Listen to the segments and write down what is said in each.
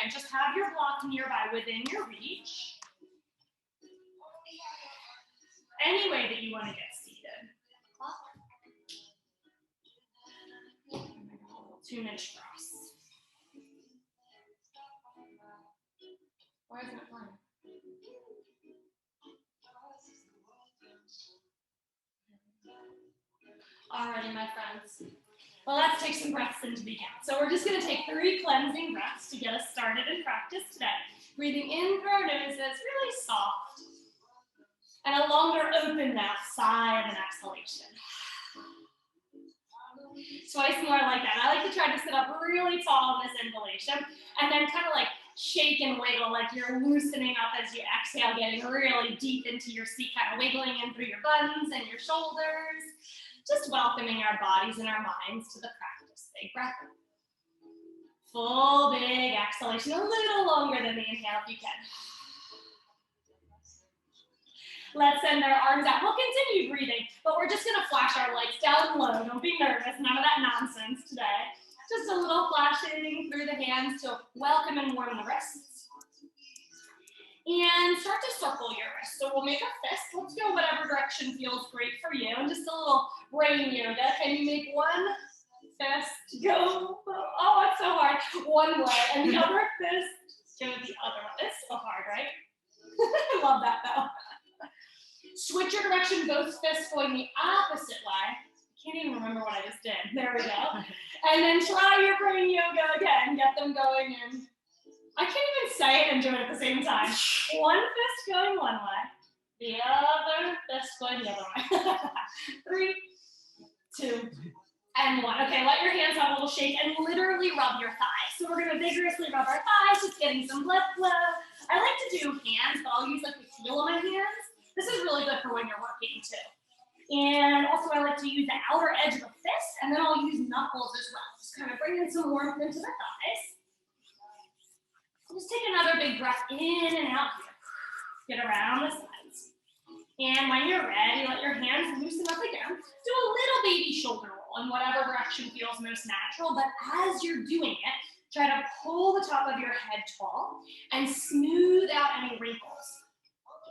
Again, just have your block nearby within your reach. Any way that you want to get seated. 2-inch cross. Why isn't it playing? Alrighty, my friends. Well, let's take some breaths in to begin. So we're just going to take 3 cleansing breaths to get us started in practice today. Breathing in through our noses, really soft. And a longer open mouth, sigh of an exhalation. Twice more like that. I like to try to sit up really tall in this inhalation and then kind of like shake and wiggle like you're loosening up as you exhale, getting really deep into your seat, kind of wiggling in through your buttons and your shoulders. Just welcoming our bodies and our minds to the practice. Big breath. Full big exhalation, a little longer than the inhale if you can. Let's send our arms out. We'll continue breathing, but we're just gonna flash our lights down low. Don't be nervous, none of that nonsense today. Just a little flashing through the hands to welcome and warm the wrists. And start to circle your wrists. So we'll make a fist. Let's go whatever direction feels great for you. And just a little brain yoga. Can you make one fist go? Oh, it's so hard. One way. And the other fist go the other one. It's so hard, right? I love that though. Switch your direction, both fists going the opposite way. I can't even remember what I just did. There we go. And then try your brain yoga again. Get them going in. I can't even say it and do it at the same time. One fist going one way, the other fist going the other way. 3, 2, and 1. Okay, let your hands have a little shake and literally rub your thighs. So we're gonna vigorously rub our thighs, just getting some blood flow. I like to do hands, but I'll use like the heel of my hands. This is really good for when you're working too. And also I like to use the outer edge of the fist, and then I'll use knuckles as well. Just kind of bringing some warmth into the thighs. Just take another big breath in and out here. Get around the sides. And when you're ready, let your hands loosen up again. Do a little baby shoulder roll in whatever direction feels most natural, but as you're doing it, try to pull the top of your head tall and smooth out any wrinkles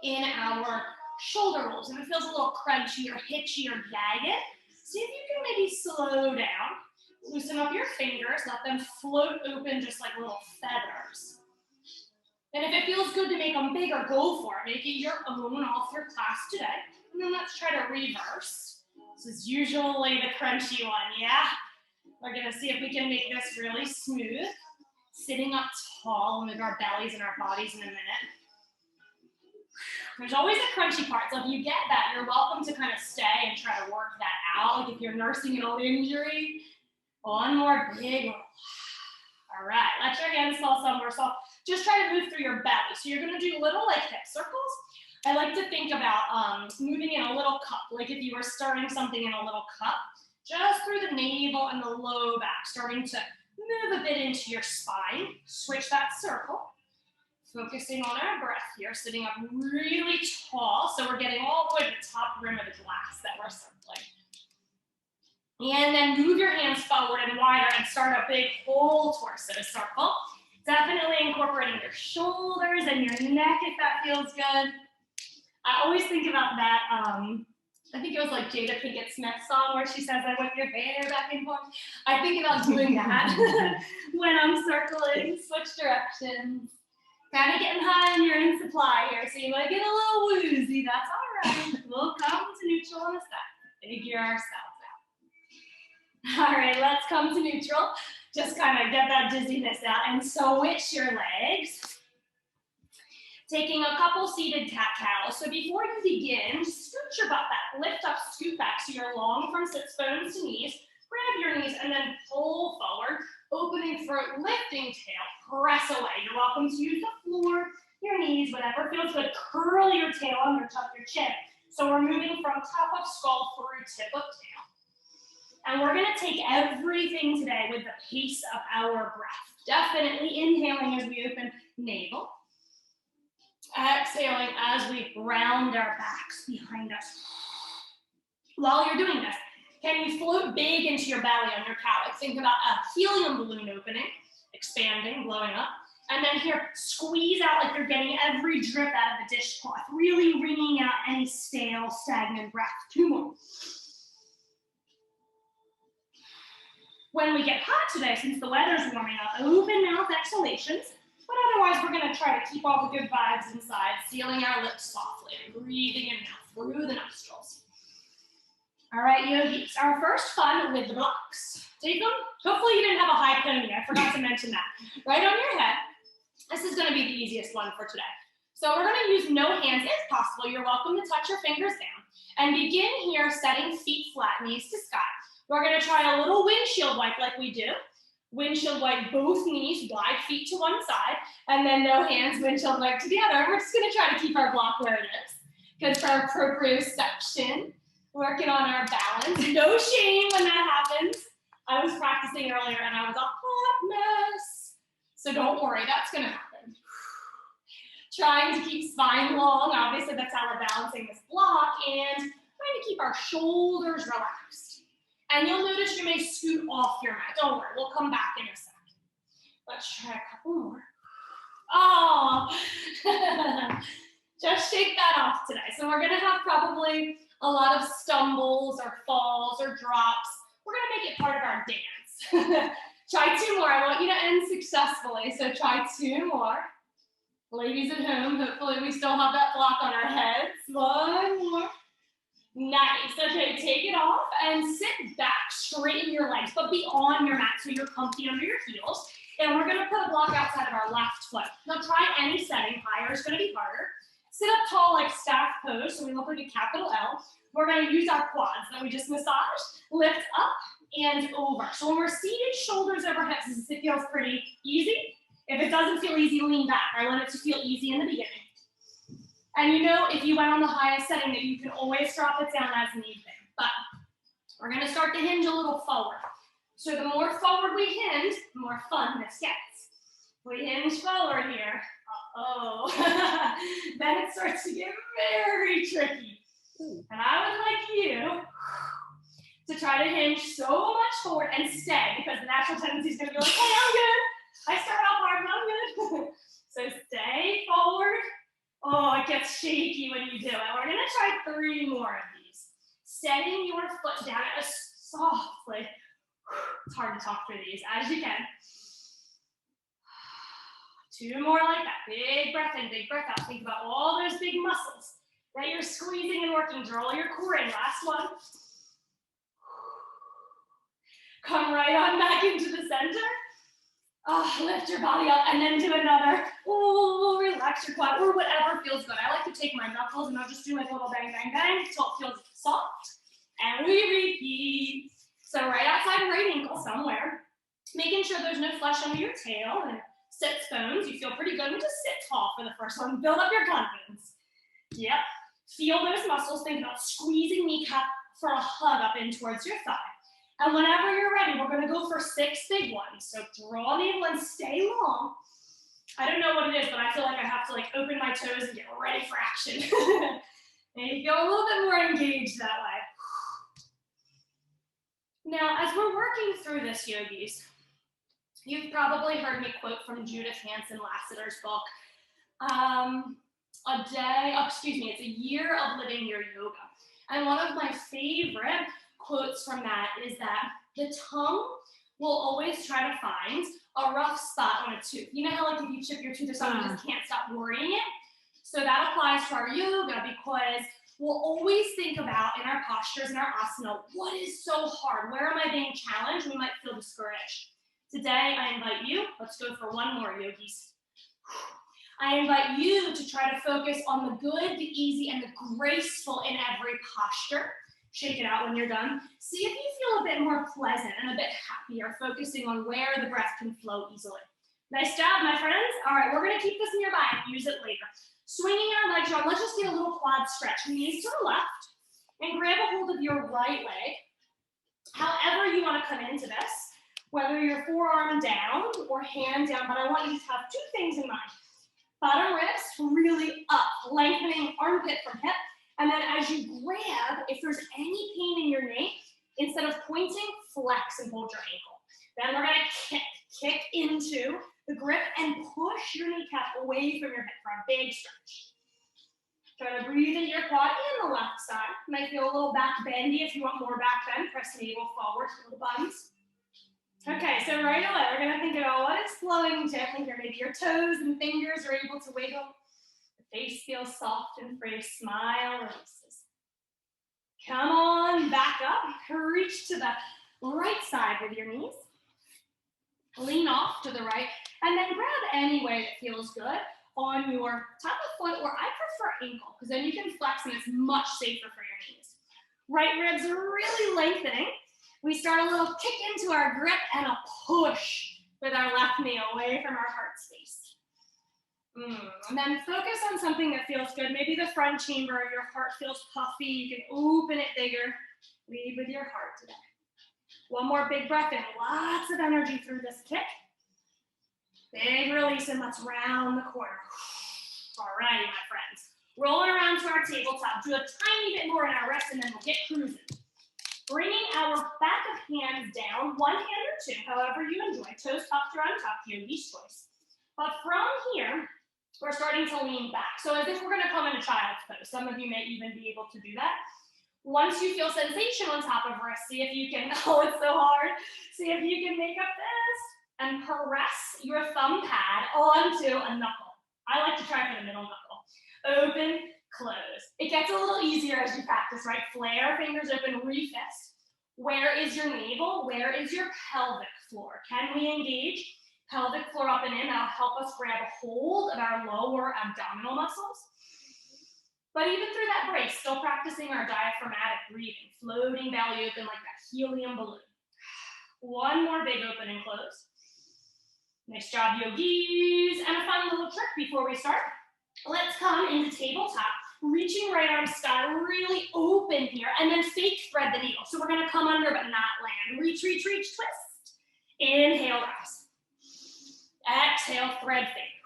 in our shoulder rolls. If it feels a little crunchy or hitchy or jagged, see if you can maybe slow down. Loosen up your fingers, let them float open just like little feathers. And if it feels good to make them bigger, go for it. Make it your own all through class today. And then let's try to reverse. This is usually the crunchy one, yeah? We're gonna see if we can make this really smooth. Sitting up tall, move our bellies and our bodies in a minute. There's always a crunchy part, so if you get that, you're welcome to kind of stay and try to work that out. Like if you're nursing an old injury. One more big roll. All right, let your hands fall somewhere soft. Just try to move through your belly. So you're gonna do little like hip circles. I like to think about moving in a little cup, like if you were stirring something in a little cup, just through the navel and the low back, starting to move a bit into your spine. Switch that circle. Focusing on our breath here, sitting up really tall. So we're getting all the way to the top rim of the glass that we're circling. And then move your hands forward and wider and start a big whole torso circle. Definitely incorporating your shoulders and your neck if that feels good. I always think about that, I think it was like Jada Pinkett Smith's song where she says, I whip your hair back and forth. I think about doing that when I'm circling, switch directions. Kind of getting high on your in supply here, so you might get a little woozy, that's all right. We'll come to neutral in a sec, figure ourselves out. All right, let's come to neutral. Just kind of get that dizziness out and switch your legs. Taking a couple seated cat-cows. So before you begin, scoot your butt back, lift up, scoot back so you're long from sits bones to knees. Grab your knees and then pull forward, opening throat, lifting tail, press away. You're welcome to use the floor, your knees, whatever feels good. Curl your tail under, tuck your chin. So we're moving from top of skull through tip of tail. And we're gonna take everything today with the pace of our breath. Definitely inhaling as we open navel. Exhaling as we round our backs behind us. While you're doing this, can you float big into your belly on your cow? Think about a helium balloon opening, expanding, blowing up. And then here, squeeze out like you're getting every drip out of the dishcloth, really wringing out any stale, stagnant breath. 2 more. When we get hot today, since the weather's warming up, open mouth exhalations. But otherwise, we're going to try to keep all the good vibes inside, sealing our lips softly, breathing in now through the nostrils. All right, yogis, our first fun with the blocks. Take them. Hopefully you didn't have a high pony. I forgot to mention that. Right on your head. This is going to be the easiest one for today. So we're going to use no hands if possible. You're welcome to touch your fingers down. And begin here setting feet flat, knees to sky. We're going to try a little windshield wipe like we do. Windshield wipe both knees, wide feet to one side, and then no hands, windshield wipe to the other. We're just going to try to keep our block where it is. Good for our proprioception, working on our balance. No shame when that happens. I was practicing earlier and I was a hot mess. So don't worry, that's going to happen. Trying to keep spine long. Obviously, that's how we're balancing this block, and trying to keep our shoulders relaxed. And you'll notice you may scoot off your mat. Don't worry, we'll come back in a second. Let's try a couple more. Oh, just shake that off today. So we're gonna have probably a lot of stumbles or falls or drops. We're gonna make it part of our dance. Try 2 more. I want you to end successfully. So try 2 more. Ladies at home, hopefully we still have that block on our heads. 1 more. Nice. Okay, take it off and sit back, straighten your legs, but be on your mat so you're comfy under your heels. And we're gonna put a block outside of our left foot. Now try any setting. Higher is gonna be harder. Sit up tall like staff pose, so we look like a capital L. We're gonna use our quads that we just massaged. Lift up and over. So when we're seated, shoulders over hips, it feels pretty easy. If it doesn't feel easy, lean back. I want it to feel easy in the beginning. And you know, if you went on the highest setting, that you can always drop it down as need be. But we're gonna start to hinge a little forward. So the more forward we hinge, the more fun this gets. We hinge forward here. Then it starts to get very tricky. And I would like you to try to hinge so much forward and stay, because the natural tendency is gonna be like, hey, I'm good. I start off hard, but I'm good. So stay forward. Oh, it gets shaky when you do it. We're gonna try 3 more of these. Setting your foot down as softly. It's hard to talk through these, as you can. 2 more like that. Big breath in, big breath out. Think about all those big muscles that you're squeezing and working. Draw your core in. Last one. Come right on back into the center. Oh, lift your body up and then do another. Oh, relax your quad or whatever feels good. I like to take my knuckles and I'll just do like a little bang, bang, bang until it feels soft. And we repeat. So right outside right ankle somewhere. Making sure there's no flesh under your tail and sits bones. You feel pretty good. We just sit tall for the first one. Build up your confidence. Yep. Feel those muscles. Think about squeezing kneecap for a hug up in towards your thigh. And whenever you're ready, we're gonna go for 6 big ones. So draw navel and stay long. I don't know what it is, but I feel like I have to like open my toes and get ready for action. Maybe feel a little bit more engaged that way. Now, as we're working through this, yogis, you've probably heard me quote from Judith Hanson Lassiter's book, it's a year of living your yoga. And one of my favorite quotes from that is that the tongue will always try to find a rough spot on a tooth. You know how like if you chip your tooth or something, you just can't stop worrying it? So that applies to our yoga because we'll always think about in our postures and our asana, what is so hard? Where am I being challenged? We might feel discouraged. Today, I invite you, let's go for 1 more, yogis. I invite you to try to focus on the good, the easy, and the graceful in every posture. Shake it out when you're done. See if you feel a bit more pleasant and a bit happier, focusing on where the breath can flow easily. Nice job, my friends. All right, we're gonna keep this nearby and use it later. Swinging our legs around, let's just get a little quad stretch. Knees to the left, and grab a hold of your right leg. However you wanna come into this, whether your forearm down or hand down, but I want you to have 2 things in mind. Bottom wrist really up, lengthening armpit from hip. And then as you grab, if there's any pain in your knee, instead of pointing, flex and hold your ankle. Then we're gonna kick into the grip and push push your kneecap away from your hip for a big stretch. Try to breathe into your quad and the left side. Might feel a little back bendy. If you want more back bend, press navel forward, little buns. Okay, so right away, we're gonna think about what it's flowing gently here. Maybe your toes and fingers are able to wiggle. The face feels soft and free. Smile, releases. Come on, back up. Reach to the right side with your knees. Lean off to the right, and then grab any way that feels good on your top of foot, or I prefer ankle, because then you can flex and it's much safer for your knees. Right ribs are really lengthening. We start a little kick into our grip and a push with our left knee away from our heart space. And then focus on something that feels good. Maybe the front chamber of your heart feels puffy. You can open it bigger. Lead with your heart today. One more big breath in. Lots of energy through this kick. Big release, and let's round the corner. All righty, my friends. Rolling around to our tabletop. Do a tiny bit more in our rest, and then we'll get cruising. Bringing our back of hands down, one hand or two, however you enjoy. Toes tucked around top, yogi's choice. But from here, we're starting to lean back. So as if we're gonna come into child's pose. Some of you may even be able to do that. Once you feel sensation on top of wrist, see if you can, oh, it's so hard. See if you can make up this and press your thumb pad onto a knuckle. I like to try for the middle knuckle. Open, close. It gets a little easier as you practice, right? Flare, fingers open, refist. Where is your navel? Where is your pelvic floor? Can we engage pelvic floor up and in? That'll help us grab a hold of our lower abdominal muscles. But even through that brace, still practicing our diaphragmatic breathing, floating belly open like that helium balloon. One more big open and close. Nice job, yogis. And a fun little trick before we start. Let's come into tabletop, reaching right arm sky, really open here, and then fake thread the needle. So we're gonna come under but not land. Reach, reach, reach, twist. Inhale, rise. Exhale, thread fade.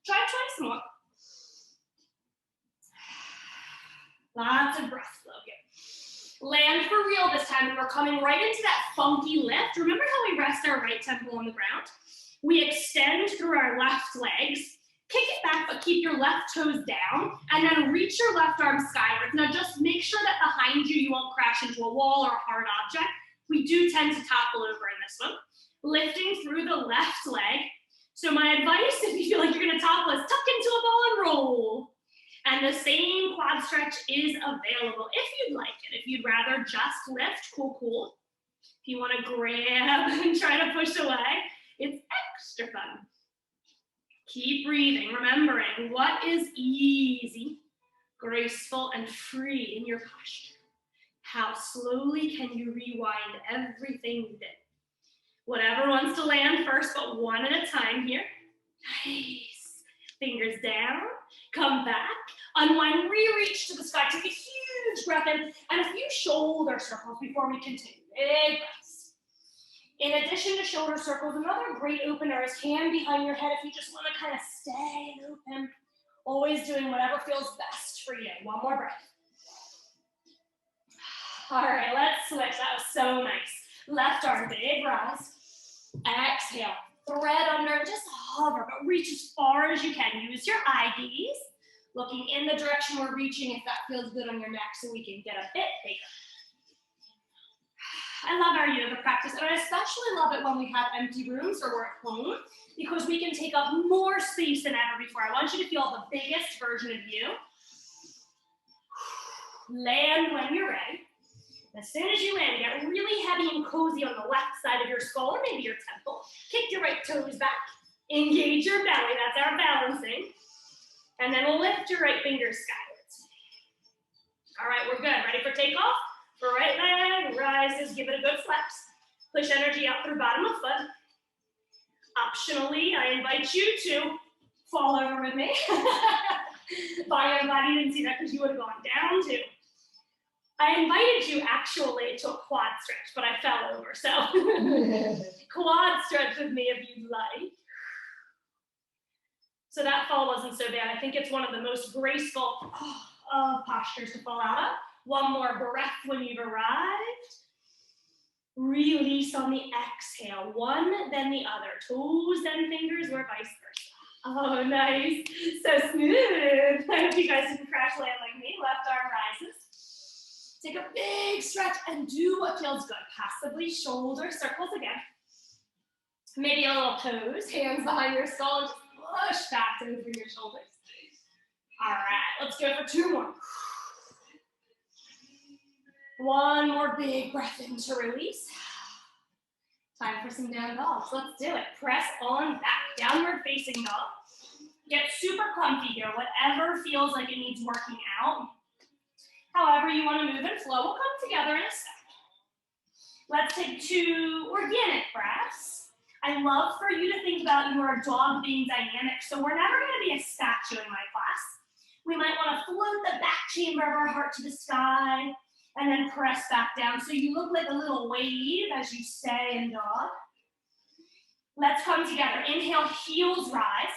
Try twice more. Lots of breath flow here. Land for real this time, and we're coming right into that funky lift. Remember how we rest our right temple on the ground? We extend through our left legs, kick it back, but keep your left toes down, and then reach your left arm skyward. Now just make sure that behind you, you won't crash into a wall or a hard object. We do tend to topple over in this one. Lifting through the left leg. So my advice, if you feel like you're gonna topple, is tuck into a ball and roll. And the same quad stretch is available if you'd like it. If you'd rather just lift, cool, cool. If you wanna grab and try to push away, it's extra fun. Keep breathing, remembering what is easy, graceful, and free in your posture. How slowly can you rewind everything you did? Whatever wants to land first, but one at a time here. Nice. Fingers down, come back, unwind, re-reach to the sky. Take a huge breath in and a few shoulder circles before we continue. Big breaths. In addition to shoulder circles, another great opener is hand behind your head if you just want to kind of stay and open. Always doing whatever feels best for you. One more breath. All right, let's switch. That was so nice. Left arm, big rise. Exhale, thread under, just hover, but reach as far as you can. Use your eye gaze, looking in the direction we're reaching if that feels good on your neck so we can get a bit bigger. I love our yoga practice, and I especially love it when we have empty rooms or we're at home because we can take up more space than ever before. I want you to feel the biggest version of you. Land when you're ready. As soon as you land, get really heavy and cozy on the left side of your skull or maybe your temple. Kick your right toes back. Engage your belly. That's our balancing. And then we'll lift your right fingers skywards. All right, we're good. Ready for takeoff? For right leg, rises. Give it a good flex. Push energy out through bottom of foot. Optionally, I invite you to fall over with me. By your body, you didn't see that because you would have gone down too. I invited you actually to a quad stretch, but I fell over. So quad stretch with me if you'd like. So that fall wasn't so bad. I think it's one of the most graceful postures to fall out of. One more breath when you've arrived. Release on the exhale. One, then the other. Toes, then fingers, or vice versa. Oh, nice. So smooth. I hope you guys didn't crash land like me. Left arm rises. Take a big stretch and do what feels good. Passively, shoulder circles again. Maybe a little pose, hands behind your skull, and just push back to over your shoulders. All right, let's go for 2 more. One more big breath in to release. Time for some down dogs. Let's do it. Press on back, downward facing dog. Get super comfy here, whatever feels like it needs working out. However you want to move and flow, we'll come together in a sec. Let's take 2 organic breaths. I love for you to think about your dog being dynamic, so we're never going to be a statue in my class. We might want to float the back chamber of our heart to the sky, and then press back down. So you look like a little wave as you stay in dog. Let's come together. Inhale, heels rise.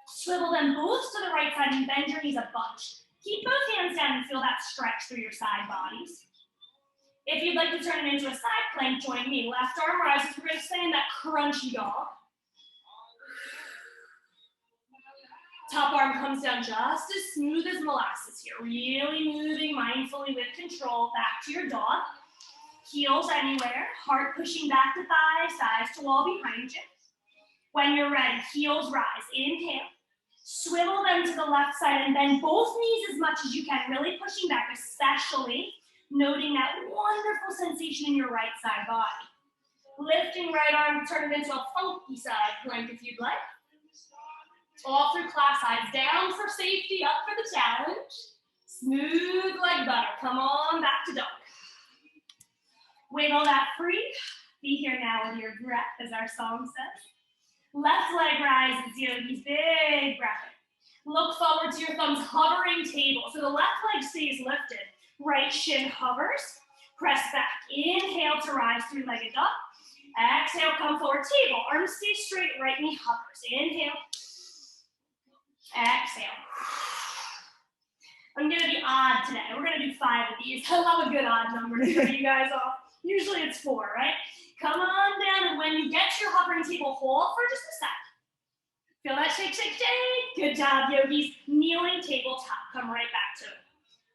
Swivel them both to the right side and bend your knees a bunch. Keep both hands down and feel that stretch through your side bodies. If you'd like to turn it into a side plank, join me. Left arm rises. We're going to stay in that crunchy dog. Top arm comes down just as smooth as molasses here. Really moving mindfully with control back to your dog. Heels anywhere. Heart pushing back to thighs, thighs to wall behind you. When you're ready, heels rise. Inhale. Swivel them to the left side and bend both knees as much as you can. Really pushing back, especially noting that wonderful sensation in your right side body. Lifting right arm, turn it into a funky side plank if you'd like. All through class, eyes down for safety, up for the challenge. Smooth like butter. Come on back to dog. Wiggle that free. Be here now with your breath, as our song says. Left leg rises, yogis. Big breath. Look forward to your thumbs hovering table. So the left leg stays lifted. Right shin hovers. Press back. Inhale to rise, 3-legged dog. Exhale, come forward, table. Arms stay straight, right knee hovers. Inhale. Exhale. I'm going to be odd today. We're going to do 5 of these. I love a good odd number to throw you guys off. Usually it's 4, right? Come on down, and when you get to your hovering table, hold for just a sec. Feel that shake, shake, shake. Good job, yogis. Kneeling tabletop. Come right back to it.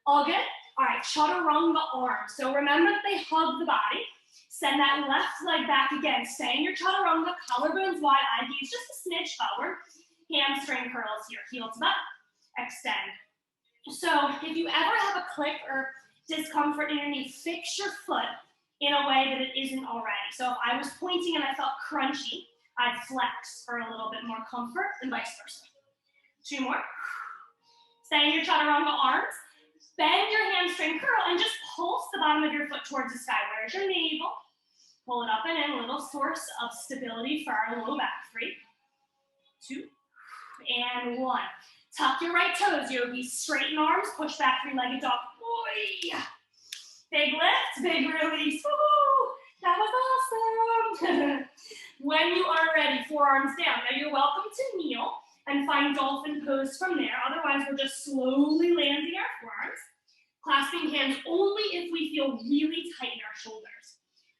All good? All right, chaturanga arms. So remember that they hug the body. Send that left leg back again. Stay in your chaturanga, collarbones wide, IVs just a smidge forward. Hamstring curls here, heel to butt, extend. So if you ever have a click or discomfort in your knee, fix your foot in a way that it isn't already. So if I was pointing and I felt crunchy, I'd flex for a little bit more comfort and vice versa. 2 more. Stay in your chaturanga arms. Bend your hamstring curl and just pulse the bottom of your foot towards the sky. Where's your navel? Pull it up and in, a little source of stability for our low back. 3, 2, and 1. Tuck your right toes, yogis. Straighten arms, push back, 3-legged dog. Boy. Big lift, big release. Woo! That was awesome. When you are ready, forearms down. Now you're welcome to kneel and find dolphin pose from there. Otherwise, we're just slowly landing our forearms. Clasping hands only if we feel really tight in our shoulders.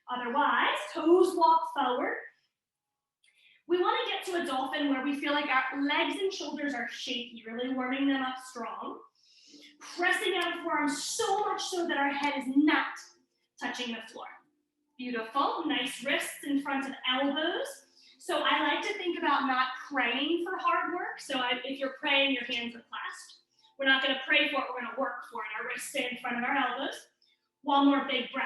Otherwise, toes walk forward. We want to get to a dolphin where we feel like our legs and shoulders are shaky, really warming them up strong. Pressing out of forearms so much so that our head is not touching the floor. Beautiful. Nice wrists in front of elbows. So I like to think about not praying for hard work. So if you're praying, your hands are clasped. We're not going to pray for it. We're going to work for it. Our wrists stay in front of our elbows. One more big breath.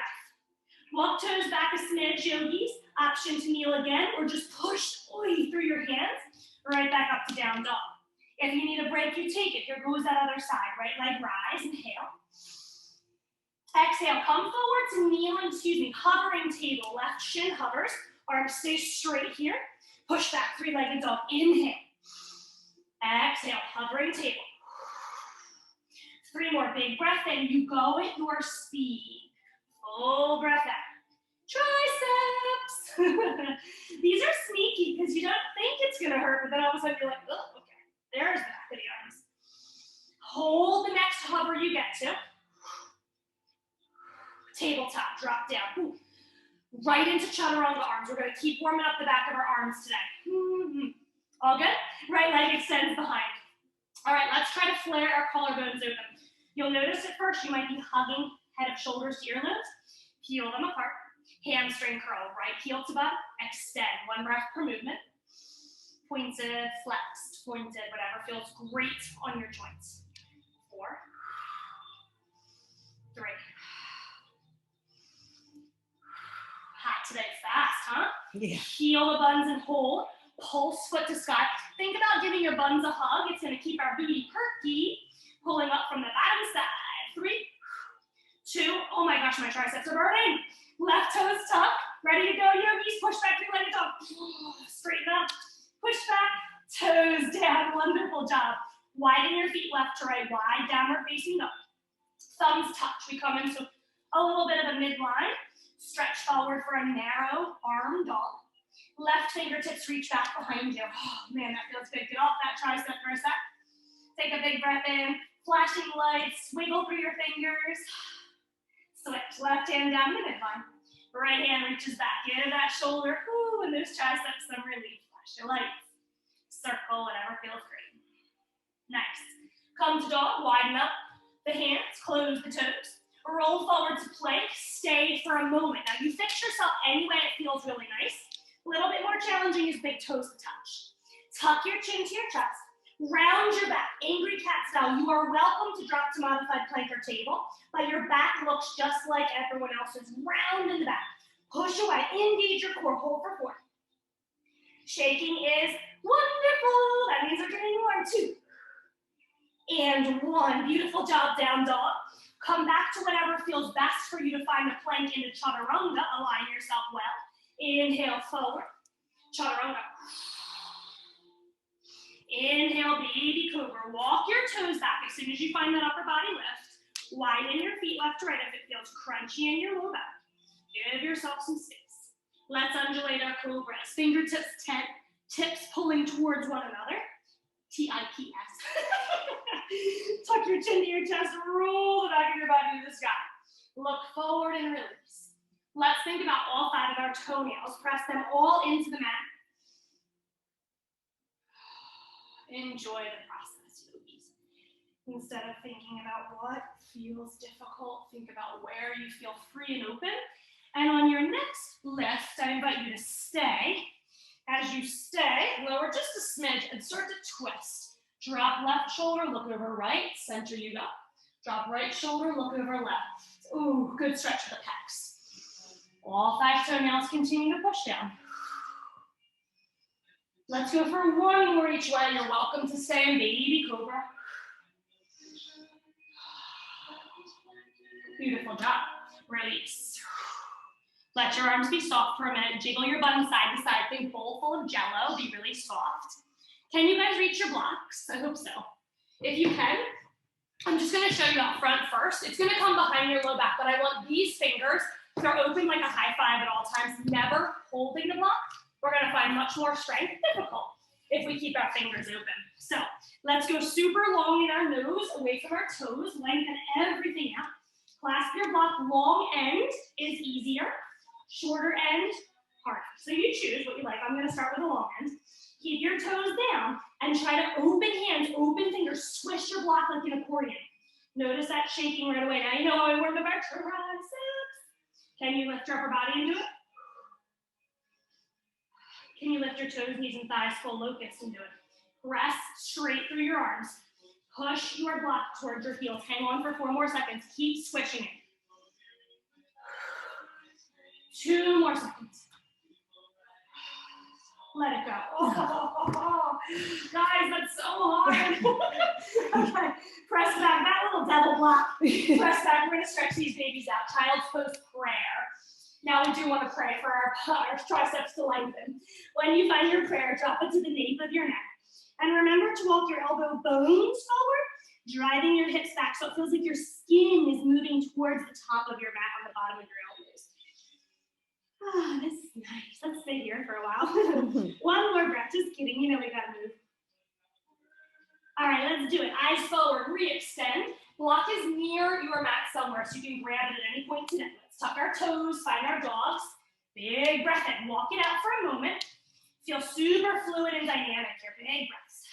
Walk toes back a smidge, yogis. Option to kneel again, or just push through your hands right back up to down dog. If you need a break, you take it. Here goes that other side. Right leg rise, inhale. Exhale, come forward to kneeling, hovering table. Left shin hovers. Arms stay straight here. Push back, 3-legged dog. Inhale. Exhale, hovering table. 3 more, big breath in. You go at your speed. Full breath out. Triceps. These are sneaky because you don't think it's going to hurt, but then all of a sudden you're like, oh, okay. There's the back of the arms. Hold the next hover you get to. Tabletop, drop down. Ooh. Right into chaturanga arms. We're gonna keep warming up the back of our arms today. All good? Right leg extends behind. All right, let's try to flare our collarbones open. You'll notice at first you might be hugging head of shoulders to earlobes. Peel them apart. Hamstring curl, right heel to butt. Extend, 1 breath per movement. Pointed, flexed, pointed, whatever feels great on your joints. 4, 3. Hot today, fast, huh? Yeah. Heel the buns and hold. Pulse foot to sky. Think about giving your buns a hug. It's gonna keep our booty perky. Pulling up from the bottom side. 3, 2. Oh my gosh, my triceps are burning. Left toes tuck. Ready to go, yogis. Push back your leg up. Straighten up. Push back. Toes down. Wonderful job. Widen your feet left to right. Wide downward facing dog. Thumbs touch. We come into a little bit of a midline. Stretch forward for a narrow arm dog. Left fingertips reach back behind you. Oh man, that feels good. Get off that tricep for a sec. Take a big breath in. Flashing lights. Wiggle through your fingers. Switch. Left hand down the midline. Right hand reaches back. Give that shoulder, and those triceps some relief. Flash your lights. Circle, whatever feels great. Nice. Come to dog. Widen up the hands. Close the toes. Roll forward to plank. Stay for a moment. Now you fix yourself any way it feels really nice. A little bit more challenging is big toes to touch. Tuck your chin to your chest. Round your back. Angry cat style. You are welcome to drop to modified plank or table, but your back looks just like everyone else's. Round in the back. Push away. Engage your core. Hold for 4. Shaking is wonderful. That means we're getting warm. 2. And 1. Beautiful job, down dog. Come back to whatever feels best for you to find a plank into chaturanga. Align yourself well. Inhale forward. Chaturanga. Inhale, baby cobra. Walk your toes back as soon as you find that upper body lift. Widen your feet left to right if it feels crunchy in your low back. Give yourself some space. Let's undulate our cobras. Fingertips tent, tips pulling towards one another. T-I-P-S. Tuck your chin to your chest. Roll the back of your body to the sky. Look forward and release. Let's think about all 5 of our toenails. Press them all into the mat. Enjoy the process, yogis. Instead of thinking about what feels difficult, think about where you feel free and open. And on your next lift, I invite you to stay. As you stay, lower just a smidge and start to twist. Drop left shoulder, look over right, center you go. Drop right shoulder, look over left. Ooh, good stretch for the pecs. All 5 toenails continue to push down. Let's go for 1 more each way. You're welcome to stay in baby cobra. Beautiful job. Release. Let your arms be soft for a minute. Jiggle your bum side to side. Think bowl full of jello. Be really soft. Can you guys reach your blocks? I hope so. If you can, I'm just going to show you up front first. It's going to come behind your low back, but I want these fingers to open like a high five at all times, never holding the block. We're going to find much more strength difficult if we keep our fingers open. So let's go super long in our nose, away from our toes, lengthen everything out. Clasp your block. Long end is easier. Shorter end, harder. So you choose what you like. I'm going to start with the long end. Keep your toes down and try to open hands, open fingers, swish your block like an accordion. Notice that shaking right away. Now you know how we warmed up our triceps. Can you lift your upper body and do it? Can you lift your toes, knees, and thighs full locust and do it? Press straight through your arms. Push your block towards your heels. Hang on for 4 more seconds. Keep swishing it. 2 more seconds. Let it go. Oh, guys, that's so hard. Okay, press back. That little devil block. Press back. We're going to stretch these babies out. Child's pose prayer. Now we do want to pray for our triceps to lengthen. When you find your prayer, drop it to the nape of your neck. And remember to walk your elbow bones forward, driving your hips back so it feels like your skin is moving towards the top of your mat on the bottom of your elbows. Ah, this is nice. Let's stay here for a while. 1 more breath. Just kidding. You know we gotta move. All right, let's do it. Eyes forward. Re-extend. Block is near your mat somewhere, so you can grab it at any point today. Let's tuck our toes. Find our dogs. Big breath in. Walk it out for a moment. Feel super fluid and dynamic here. Big breaths.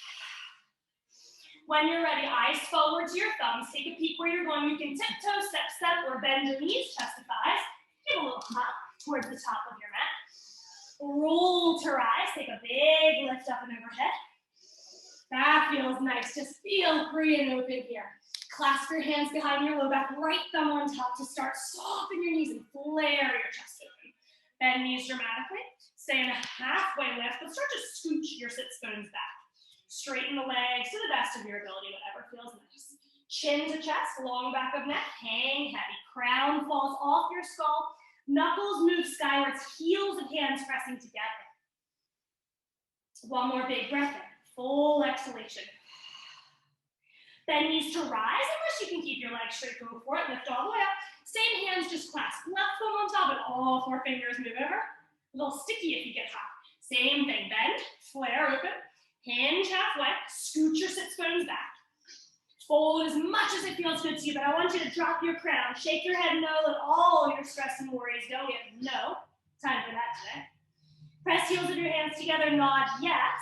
When you're ready, eyes forward to your thumbs. Take a peek where you're going. You can tiptoe, step, step, or bend your knees, chest to thighs. Give a little hop towards the top of your mat. Roll to rise. Take a big lift up and overhead. That feels nice. Just feel free and open here. Clasp your hands behind your low back. Right thumb on top to start. Soften your knees and flare your chest open. Bend knees dramatically. Stay in a halfway lift, but start to scooch your sits bones back. Straighten the legs to the best of your ability, whatever feels nice. Chin to chest, long back of neck, hang heavy. Crown falls off your skull. Knuckles move skywards, heels and hands pressing together. One more big breath in. Full exhalation. Bend knees to rise, unless you can keep your legs straight, go for it. Lift all the way up. Same hands, just clasp. Left thumb on top and all four fingers move over. A little sticky if you get hot. Same thing, bend, flare open, hinge halfway, scoot your sits bones back. Fold as much as it feels good to you, but I want you to drop your crown. Shake your head no, let all your stress and worries go. We have no time for that today. Press heels of your hands together, nod yes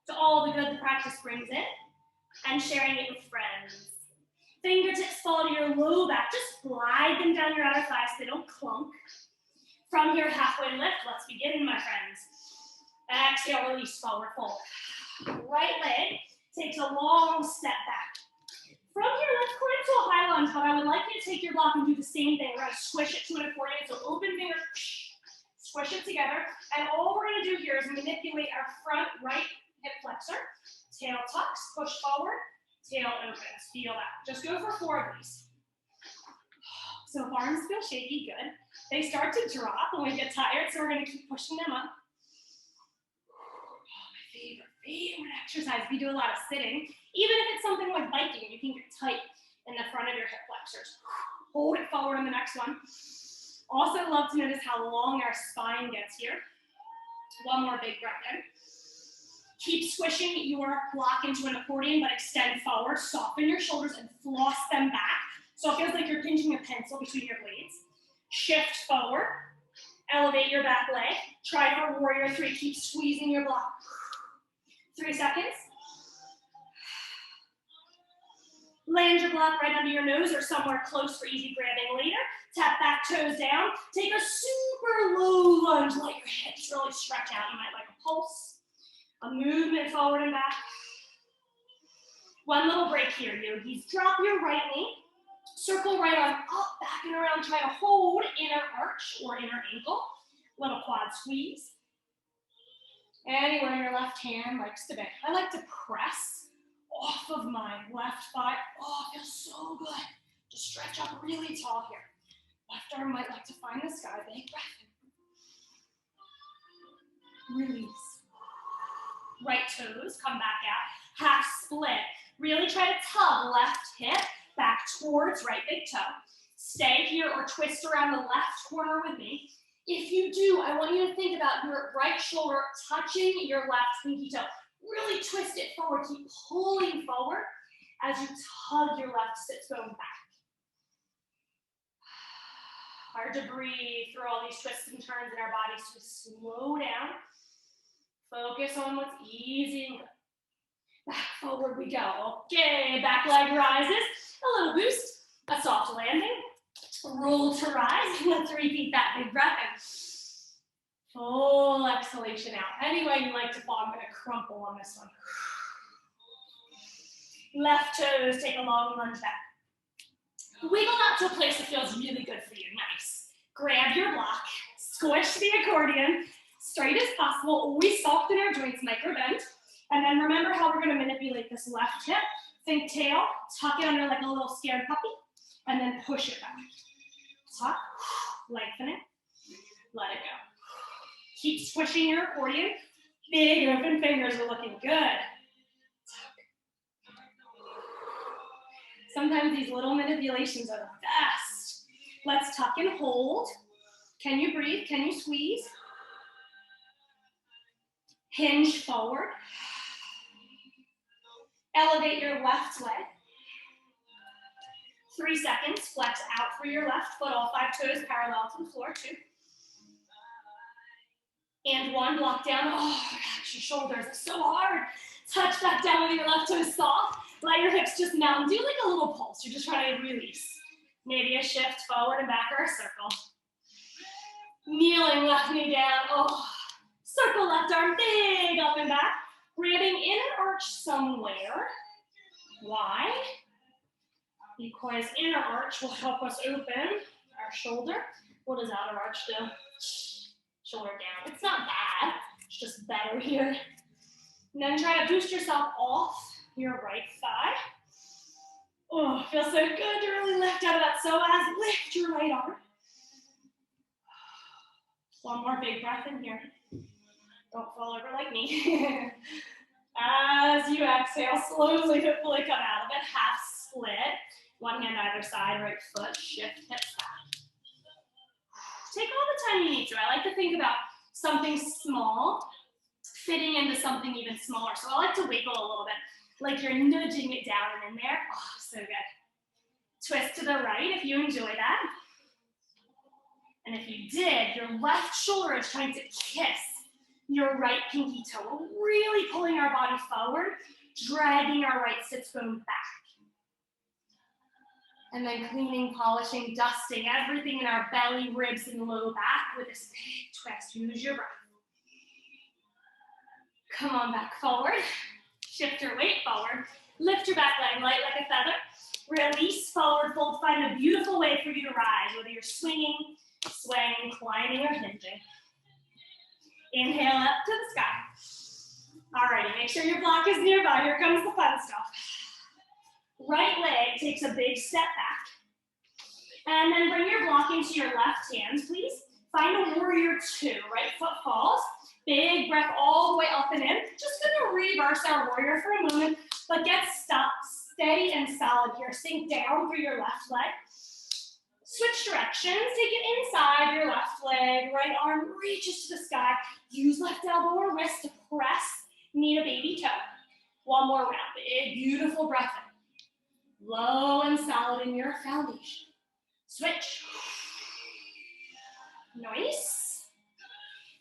to all the good the practice brings in, and sharing it with friends. Fingertips fall to your low back. Just glide them down your outer thighs so they don't clunk. From here, halfway lift. Let's begin, my friends. Exhale, release, forward fold. Right leg takes a long step back. From here, let's go into a high lunge, but I would like you to take your block and do the same thing. We're going to squish it to an accordion. So open fingers, squish it together. And all we're going to do here is manipulate our front right hip flexor. Tail tucks, push forward, tail opens. Feel that. Just go for 4 of these. So if arms feel shaky, good. They start to drop when we get tired, so we're going to keep pushing them up. Oh, my favorite exercise. We do a lot of sitting. Even if it's something like biking, you can get tight in the front of your hip flexors. Hold it forward in the next one. Also love to notice how long our spine gets here. One more big breath in. Keep squishing your block into an accordion, but extend forward. Soften your shoulders and floss them back. So it feels like you're pinching a pencil between your blades. Shift forward. Elevate your back leg. Try for warrior 3. Keep squeezing your block. 3 seconds. Land your block right under your nose or somewhere close for easy grabbing later. Tap back toes down. Take a super low lunge. Let your hips really stretch out. You might like a pulse, a movement forward and back. One little break here, yogis. Drop your right knee. Circle right arm up, back and around. Try to hold inner arch or inner ankle. Little quad squeeze. Anywhere your left hand likes to be. I like to press off of my left thigh. Oh, it feels so good. Just stretch up really tall here. Left arm might like to find the sky. Big breath in. Release. Right toes come back out. Half split. Really try to tug left hip back towards right big toe. Stay here or twist around the left corner with me. If you do, I want you to think about your right shoulder touching your left pinky toe. Really twist it forward. Keep pulling forward as you tug your left sits bone back. Hard to breathe through all these twists and turns in our bodies, so slow down. Focus on what's easy and good. Back forward we go. Okay, back leg rises. A little boost, a soft landing. Roll to rise. Let's repeat that big breath in. Full exhalation out. Any way you like to fall, I'm going to crumple on this one. Left toes, take a long lunge back. Wiggle out to a place that feels really good for you. Nice. Grab your block, squish the accordion, straight as possible. Always soften our joints, micro bend. And then remember how we're going to manipulate this left hip. Think tail, tuck it under like a little scared puppy, and then push it back. Tuck, lengthen it, let it go. Keep squishing your accordion. Big open fingers are looking good. Tuck. Sometimes these little manipulations are the best. Let's tuck and hold. Can you breathe? Can you squeeze? Hinge forward. Elevate your left leg. 3 seconds. Flex out through your left foot. All 5 toes parallel to the floor. 2. And one, block down. Oh, gosh, your shoulders are so hard. Touch back down with your left toes soft. Let your hips just melt and do like a little pulse. You're just trying to release. Maybe a shift forward and back or a circle. Kneeling left knee down. Oh, circle left arm big up and back. Grabbing in an arch somewhere. Why? Because inner arch will help us open our shoulder. What does outer arch do? Shoulder down. It's not bad. It's just better here. And then try to boost yourself off your right thigh. Oh, feels so good to really lift out of that psoas. Lift your right arm. One more big breath in here. Don't fall over like me. As you exhale, slowly, hopefully come out of it. Half split. One hand either side, right foot, shift hips back. Take all the time you need to. I like to think about something small fitting into something even smaller. So I like to wiggle a little bit, like you're nudging it down and in there. Oh, so good. Twist to the right if you enjoy that. And if you did, your left shoulder is trying to kiss your right pinky toe. We're really pulling our body forward, dragging our right sits bone back. And then cleaning, polishing, dusting everything in our belly, ribs, and low back with this big twist. Use your breath. Come on back forward. Shift your weight forward. Lift your back leg light like a feather. Release, forward fold. Find a beautiful way for you to rise, whether you're swinging, swaying, climbing, or hinging. Inhale up to the sky. Alrighty, make sure your block is nearby. Here comes the fun stuff. Right leg takes a big step back. And then bring your block into your left hand, please. Find a warrior two. Right foot falls. Big breath all the way up and in. Just gonna reverse our warrior for a moment, but get steady and solid here. Sink down through your left leg. Switch directions. Take it inside your left leg. Right arm reaches to the sky. Use left elbow or wrist to press. Knee to baby toe. One more round. Big, beautiful breath in. Low and solid in your foundation. Switch. Nice.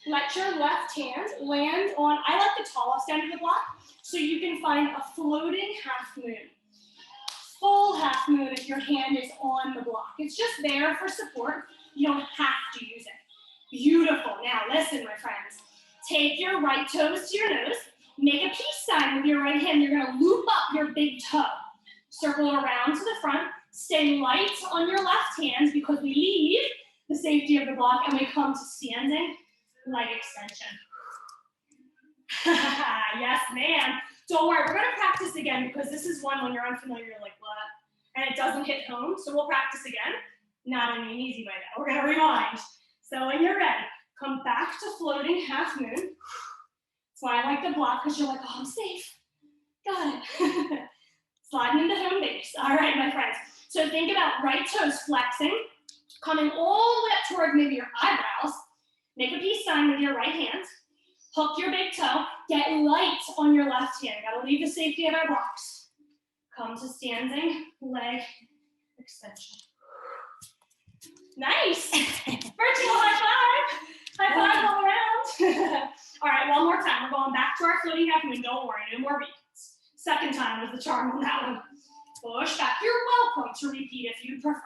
Let your left hand land on, I like the tallest end of the block, so you can find a floating half moon. Full half moon if your hand is on the block. It's just there for support. You don't have to use it. Beautiful. Now listen, my friends. Take your right toes to your nose. Make a peace sign with your right hand. You're going to loop up your big toe. Circle around to the front. Stay light on your left hand because we leave the safety of the block and we come to standing leg extension. Yes, ma'am. Don't worry, we're going to practice again because this is one when you're unfamiliar, you're like, what? And it doesn't hit home, so we'll practice again. Not in an easy way, though. We're going to rewind. So when you're ready, come back to floating half moon. That's why I like the block, because you're like, oh, I'm safe. Got it. Sliding into home base. All right, my friends. So think about right toes flexing, coming all the way up toward maybe your eyebrows. Make a peace sign with your right hand. Hook your big toe. Get light on your left hand. Got to leave the safety of our blocks. Come to standing leg extension. Nice. Virtual high five. High five all around. All right, one more time. We're going back to our floating half moon. Don't worry, no more beats. Second time was the charm on that one. Push back. You're welcome to repeat if you prefer.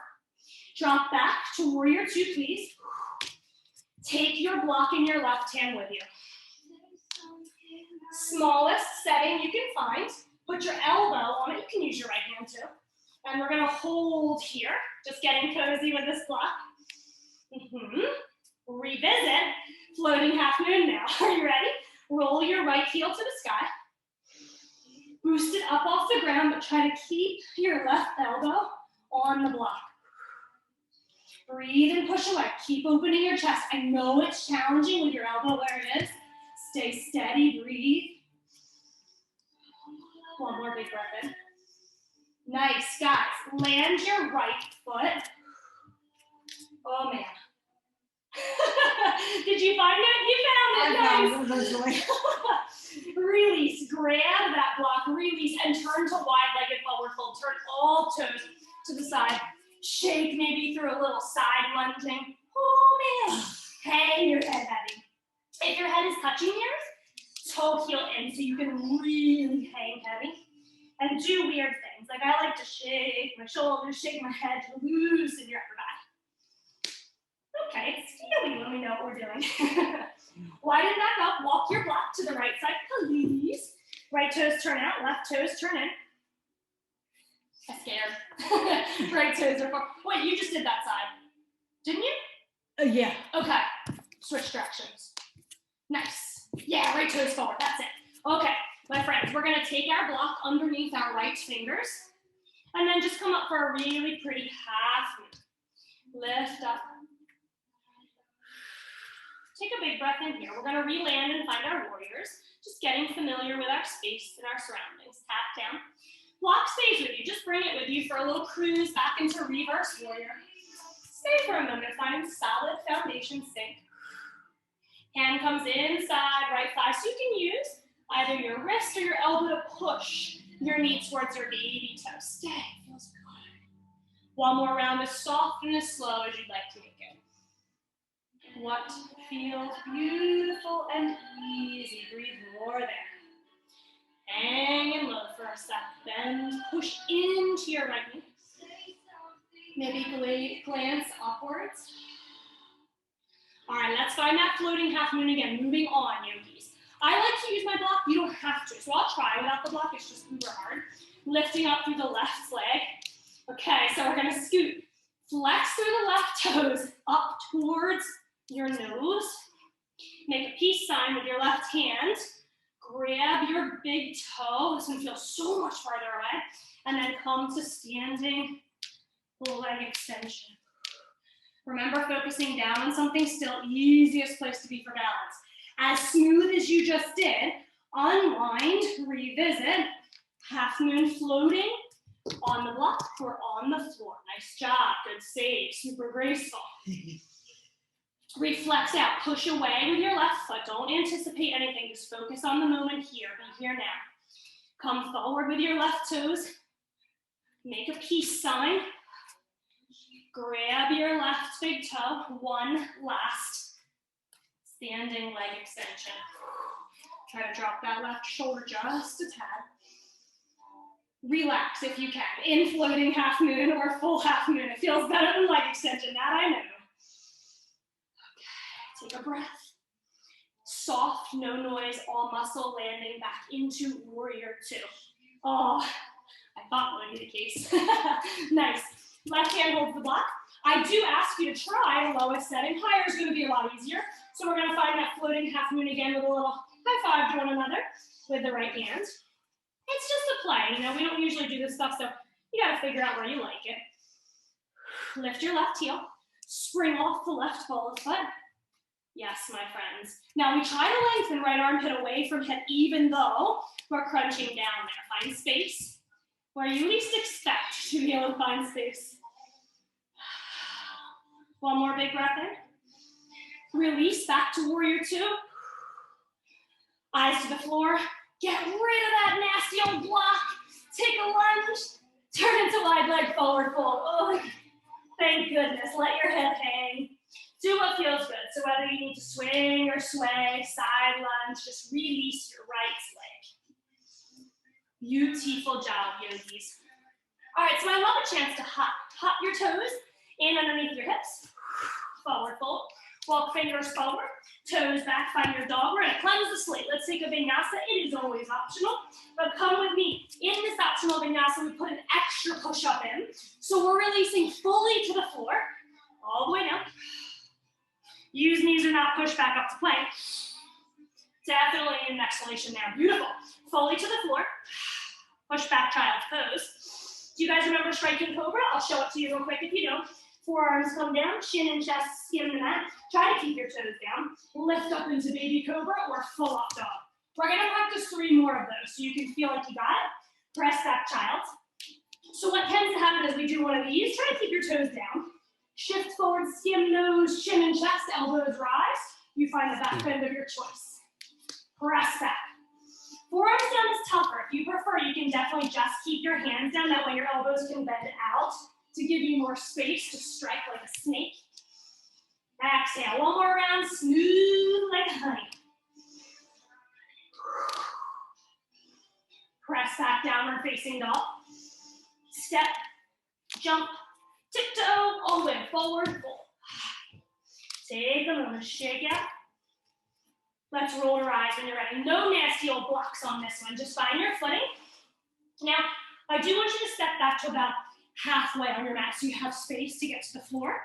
Drop back to warrior two, please. Take your block in your left hand with you. Smallest setting you can find. Put your elbow on it. You can use your right hand too. And we're going to hold here. Just getting cozy with this block. Revisit. Floating half moon now. Are you ready? Roll your right heel to the sky. Boost it up off the ground, but try to keep your left elbow on the block. Breathe and push away. Keep opening your chest. I know it's challenging with your elbow where it is. Stay steady, breathe. One more big breath in. Nice, guys. Land your right foot. Oh, man. Did you find it? You found it. Nice. Release. Grab that block. Release and turn to wide-legged forward fold. Turn all toes to the side. Shake maybe through a little side lunging. Oh, man. Hang your head heavy. If your head so you can really hang heavy and do weird things. Like I like to shake my shoulders, shake my head to loosen your upper back. Okay, it's feeling when we know what we're doing. Widen back up, walk your block to the right side, please. Right toes turn out, left toes turn in. I'm scared. Right toes are forward. Wait, you just did that side, didn't you? Yeah. Okay, switch directions. Nice. Yeah, right toes forward, that's it. Okay, my friends, we're gonna take our block underneath our right fingers and then just come up for a really pretty half. Lift up. Take a big breath in here. We're gonna re-land and find our warriors. Just getting familiar with our space and our surroundings. Tap down. Block stays with you. Just bring it with you for a little cruise back into reverse warrior. Stay for a moment, finding solid foundation sink. Hand comes inside, right thigh. So you can use either your wrist or your elbow to push your knee towards your baby toe. Stay, feels good. One more round, as soft and as slow as you'd like to make it. What feels beautiful and easy. Breathe more there. Hang and low for a sec. Bend, push into your right knee. Maybe glance upwards. All right, let's find that floating half moon again. Moving on, yogis. I like to use my block. You don't have to. So I'll try without the block. It's just uber hard. Lifting up through the left leg. Okay, so we're going to scoot. Flex through the left toes up towards your nose. Make a peace sign with your left hand. Grab your big toe. This one feels so much farther away. And then come to standing leg extension. Remember, focusing down on something, still easiest place to be for balance. As smooth as you just did, unwind, revisit, half moon floating on the block or on the floor. Nice job, good save, super graceful. Reflex out, push away with your left foot. Don't anticipate anything, just focus on the moment here, be here now. Come forward with your left toes, make a peace sign. Grab your left big toe, one last standing leg extension. Try to drop that left shoulder just a tad. Relax if you can, in floating half moon or full half moon. It feels better than leg extension, that I know. Okay, take a breath. Soft, no noise, all muscle landing back into warrior two. Oh, I thought that would be the case. Nice. Left hand holds the block. I do ask you to try the lowest setting. Higher is going to be a lot easier. So we're going to find that floating half moon again with a little high five to one another with the right hand. It's just a play. You know, we don't usually do this stuff, so you got to figure out where you like it. Lift your left heel. Spring off the left ball of the foot. Yes, my friends. Now we try to lengthen right armpit away from hip, even though we're crunching down there. Find space where you least expect to be able to find space. One more big breath in. Release back to warrior two. Eyes to the floor. Get rid of that nasty old block. Take a lunge. Turn into wide leg forward fold. Oh, thank goodness. Let your head hang. Do what feels good. So whether you need to swing or sway, side lunge, just release your right leg. Beautiful job, yogis. All right, so I love a chance to hop your toes in underneath your hips. Forward fold. Walk fingers forward. Toes back, find your dog. We're gonna cleanse the slate. Let's take a vinyasa. It is always optional, but come with me. In this optional vinyasa, we put an extra push-up in. So we're releasing fully to the floor, all the way down. Use knees or not, push back up to plank. Definitely an exhalation there. Beautiful. Fully to the floor. Push back, child's pose. Do you guys remember striking cobra? I'll show it to you real quick if you don't. Forearms come down, chin and chest skim the mat. Try to keep your toes down. Lift up into baby cobra or full up dog. We're gonna practice 3 more of those so you can feel like you got it. Press back, child. So what tends to happen is we do one of these. Try to keep your toes down. Shift forward, skim nose, chin and chest, elbows rise. You find the back bend of your choice. Press back. Forearms down is tougher. If you prefer, you can definitely just keep your hands down. That way your elbows can bend out to give you more space to strike like a snake. Exhale. One more round. Smooth like honey. Press back, downward facing dog. Step, jump, tiptoe, all the way forward, fold. Take a moment, shake out. Let's roll our eyes when you're ready. No nasty old blocks on this one. Just find your footing. Now, I do want you to step back to about halfway on your mat so you have space to get to the floor.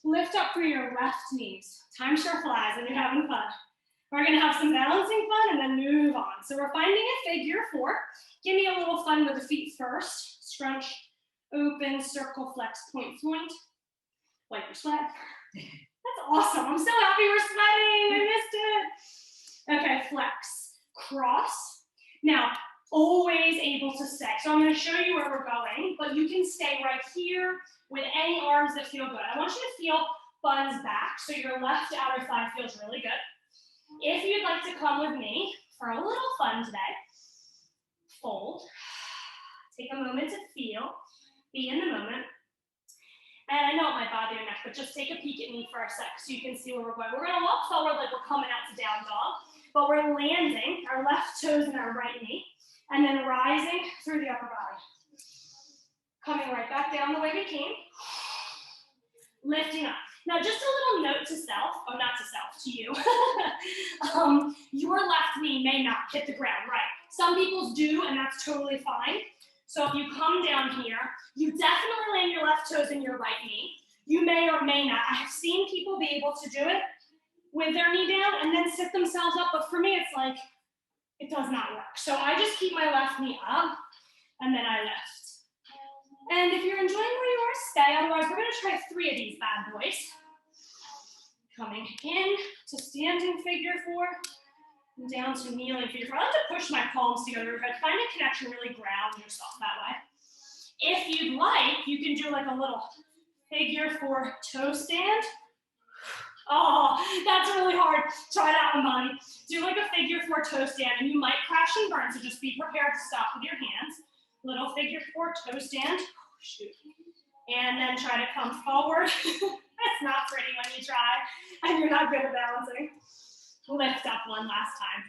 Lift up through your left knees. Time sure flies and you're having fun. We're gonna have some balancing fun and then move on. So we're finding a figure four. Give me a little fun with the feet first. Scrunch, open, circle, flex, point, point. Wipe your sweat. That's awesome. I'm so happy we're sweating. I missed it. Okay, flex, cross. Now, always able to stay. So I'm going to show you where we're going, but you can stay right here with any arms that feel good. I want you to feel buns back, so your left outer thigh feels really good. If you'd like to come with me for a little fun today, fold. Take a moment to feel, be in the moment. And I know it might bother your neck, but just take a peek at me for a sec so you can see where we're going. We're going to walk forward like we're coming out to down dog, but we're landing our left toes in our right knee and then rising through the upper body. Coming right back down the way we came. Lifting up. Now, just a little note to self, oh, not to self, to you. Your left knee may not hit the ground, right? Some people's do, and that's totally fine. So if you come down here, you definitely land your left toes in your right knee. You may or may not. I have seen people be able to do it with their knee down and then sit themselves up, but for me, it's like, it does not work. So I just keep my left knee up, and then I lift. And if you're enjoying where you are, stay. Otherwise, we're gonna try 3 of these bad boys. Coming in to standing figure four, down to kneeling figure four. I like to push my palms together. Find a connection, really ground yourself that way. If you'd like, you can do like a little figure four toe stand. Oh, that's really hard. Try that one, Bonnie. Do like a figure four toe stand, and you might crash and burn, so just be prepared to stop with your hands. Little figure four toe stand. Oh, shoot. And then try to come forward. That's not pretty when you try, and you're not good at balancing. Lift up one last time.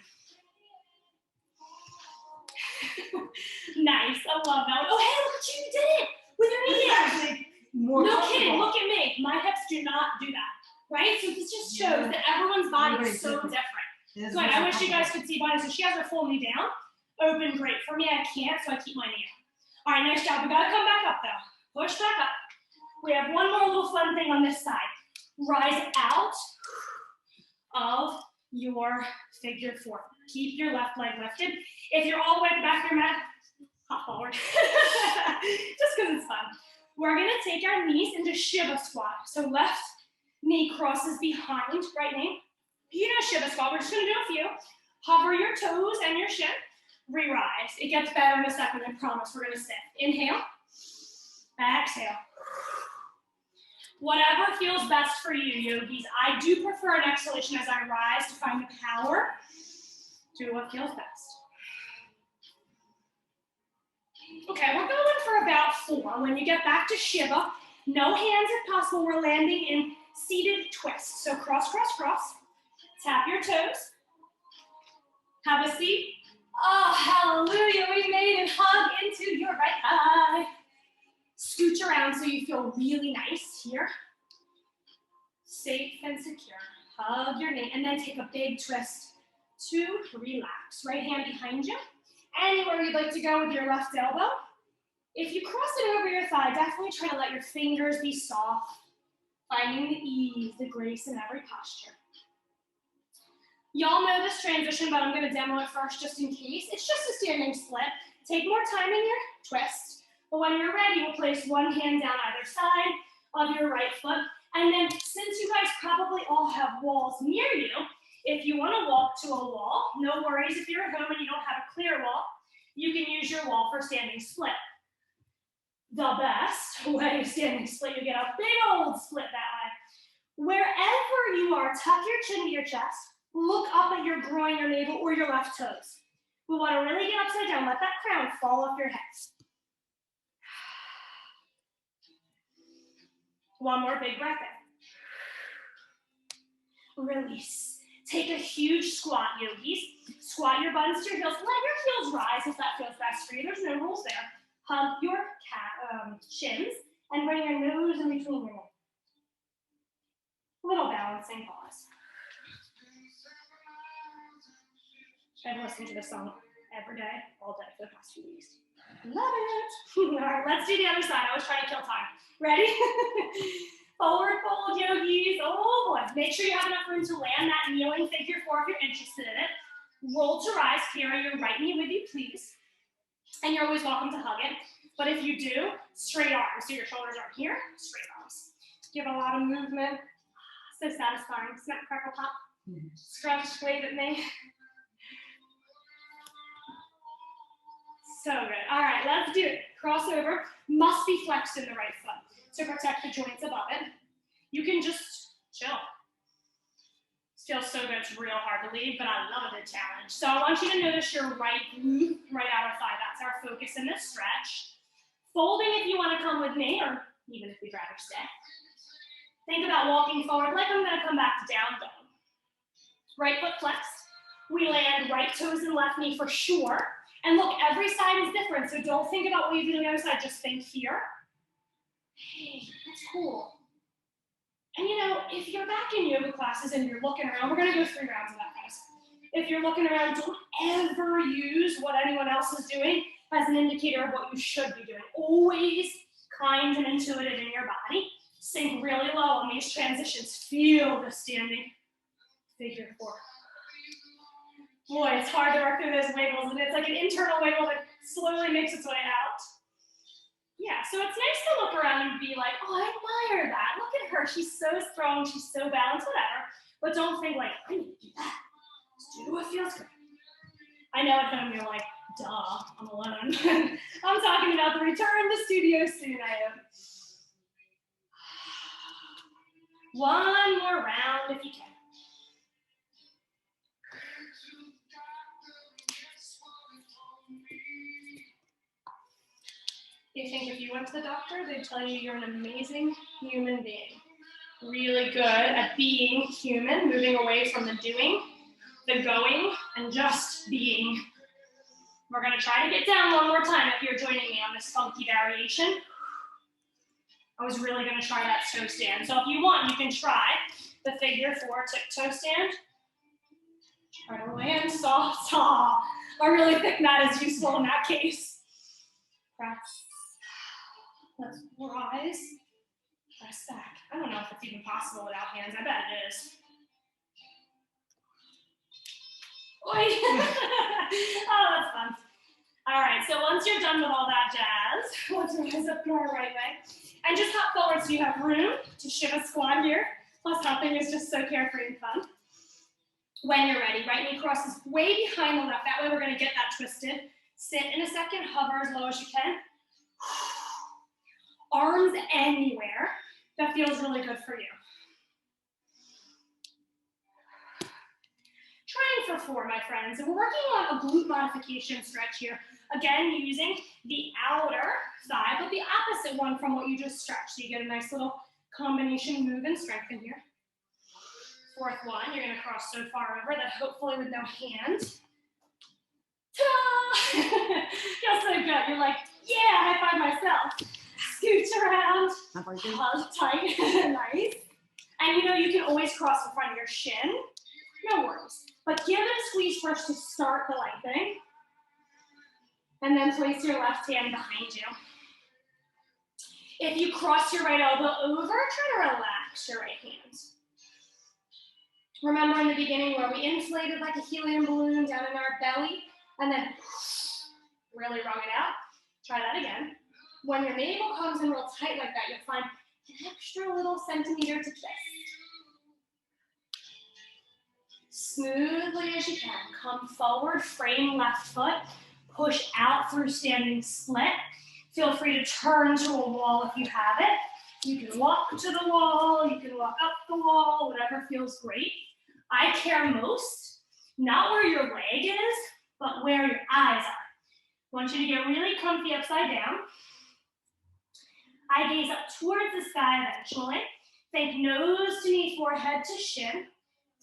Nice, I love that one. Oh, hey, look at you, you did it with your knee down. No kidding, look at me. My hips do not do that, right? So this just shows that everyone's body is so different. Good, I wish you guys could see Bonnie. So she has her full knee down. Open, great. For me, I can't, so I keep my knee up. All right, nice job. We gotta come back up though. Push back up. We have one more little fun thing on this side. Rise out of your figure four. Keep your left leg lifted. If you're all the way at the back of your mat, hop forward. Just because it's fun. We're gonna take our knees into Shiva squat. So left knee crosses behind right knee. You know Shiva squat, we're just gonna do a few. Hover your toes and your shin. Re-rise. It gets better in a second, I promise. We're gonna sit. Inhale, exhale. Whatever feels best for you, yogis. I do prefer an exhalation as I rise to find the power. Do what feels best. Okay, we're going for about 4. When you get back to Shiva, no hands if possible. We're landing in seated twist. So cross, cross, cross. Tap your toes. Have a seat. Oh, hallelujah. We made it. Hug into your right thigh. Scooch around so you feel really nice here. Safe and secure. Hug your knee and then take a big twist to relax. Right hand behind you. Anywhere you'd like to go with your left elbow. If you cross it over your thigh, definitely try to let your fingers be soft. Finding the ease, the grace in every posture. Y'all know this transition, but I'm going to demo it first just in case. It's just a standing split. Take more time in your twist. But when you're ready, we'll place one hand down either side of your right foot. And then since you guys probably all have walls near you, if you want to walk to a wall, no worries if you're at home and you don't have a clear wall, you can use your wall for standing split. The best way of standing split, you get a big old split that way. Wherever you are, tuck your chin to your chest, look up at your groin, your navel, or your left toes. We want to really get upside down. Let that crown fall off your head. One more big breath in. Release. Take a huge squat, yogis. Squat your buttons to your heels. Let your heels rise if that feels best for you. There's no rules there. Hump your shins and bring your nose in between your legs. Little balancing pause. I've listened to this song every day, all day for the past few weeks. Love it. All right, let's do the other side. I was trying to kill time. Ready? Forward fold, yogis. Oh boy. Make sure you have enough room to land that kneeling figure 4 if you're interested in it. Roll to rise. Carry your right knee with you, please. And you're always welcome to hug it. But if you do, straight arms. So your shoulders are here, straight arms. Give a lot of movement. So satisfying. Snap, crackle, pop. Scrunch, wave at me. So good. All right, let's do it. Crossover must be flexed in the right foot to protect the joints above it. You can just chill. It feels so good. It's real hard to leave, but I love the challenge. So I want you to notice your right glute, right outer thigh. That's our focus in this stretch. Folding if you want to come with me, or even if you'd rather stay. Think about walking forward like I'm going to come back to down dog. Right foot flexed. We land right toes and left knee for sure. And look, every side is different, so don't think about what you do on the other side. Just think here. Hey, that's cool. And you know, if you're back in yoga classes and you're looking around, we're going to go 3 rounds of that, guys. If you're looking around, don't ever use what anyone else is doing as an indicator of what you should be doing. Always kind and intuitive in your body. Sink really low on these transitions. Feel the standing figure 4. Boy, it's hard to work through those wiggles, and it's like an internal wiggle that slowly makes its way out. Yeah, so it's nice to look around and be like, oh, I admire that. Look at her. She's so strong. She's so balanced, whatever. But don't think like, I need to do that. Just do what feels good. I know at home you're like, duh, I'm alone. I'm talking about the return to studio soon, I hope. One more round if you can. You think if you went to the doctor, they'd tell you you're an amazing human being. Really good at being human, moving away from the doing, the going, and just being. We're going to try to get down one more time if you're joining me on this funky variation. I was really going to try that toe stand. So if you want, you can try the figure 4 toe stand. Try to land soft. A really thick mat is useful in that case. Press. Let's rise. Press back. I don't know if it's even possible without hands. I bet it is. Oi. Oh, that's fun. All right, so once you're done with all that jazz, let's rise up to our right way. And just hop forward so you have room to Shiva squat here. Plus hopping is just so carefree and fun. When you're ready, right knee crosses way behind the left. That way we're going to get that twisted. Sit in a second, hover as low as you can. Arms anywhere. That feels really good for you. Trying for 4, my friends. And we're working on a glute modification stretch here. Again, using the outer thigh, but the opposite one from what you just stretched. So you get a nice little combination move and strengthen here. 4th one, you're going to cross so far over that hopefully with no hand. Ta-da! Feels so good. You're like, yeah, high five myself. Scooch around, hug tight, nice. And you know, you can always cross in front of your shin. No worries. But give it a squeeze first to start the lengthening. And then place your left hand behind you. If you cross your right elbow over, try to relax your right hand. Remember in the beginning where we inflated like a helium balloon down in our belly and then really wrung it out? Try that again. When your navel comes in real tight like that, you'll find an extra little centimeter to twist. Smoothly as you can. Come forward, frame left foot, push out through standing split. Feel free to turn to a wall if you have it. You can walk to the wall, you can walk up the wall, whatever feels great. I care most, not where your leg is, but where your eyes are. I want you to get really comfy upside down. I gaze up towards the sky eventually. Think nose to knee, forehead to shin.